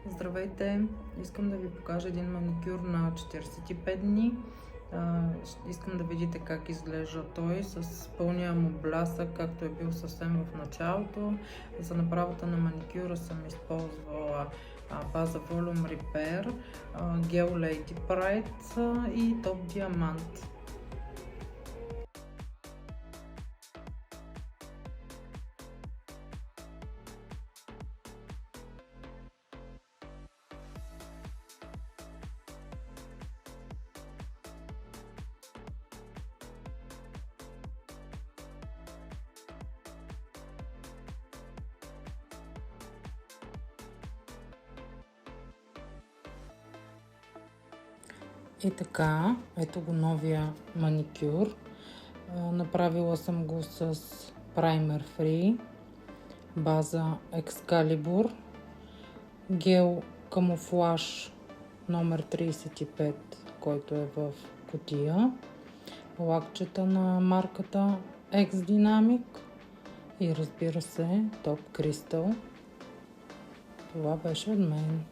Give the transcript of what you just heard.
Здравейте! Искам да ви покажа един маникюр на 45 дни. Искам да видите как изглежда той с пълния му блясък, както е бил съвсем в началото. За направата на маникюра съм използвала база Volume Repair, гел Lady Pride и топ диамант. И така, ето го новия маникюр. Направила съм го с Primer Free, база Excalibur, гел камуфлаж номер 35, който е в кутия, лакчета на марката X Dynamic и разбира се Top Crystal. Това беше от мен.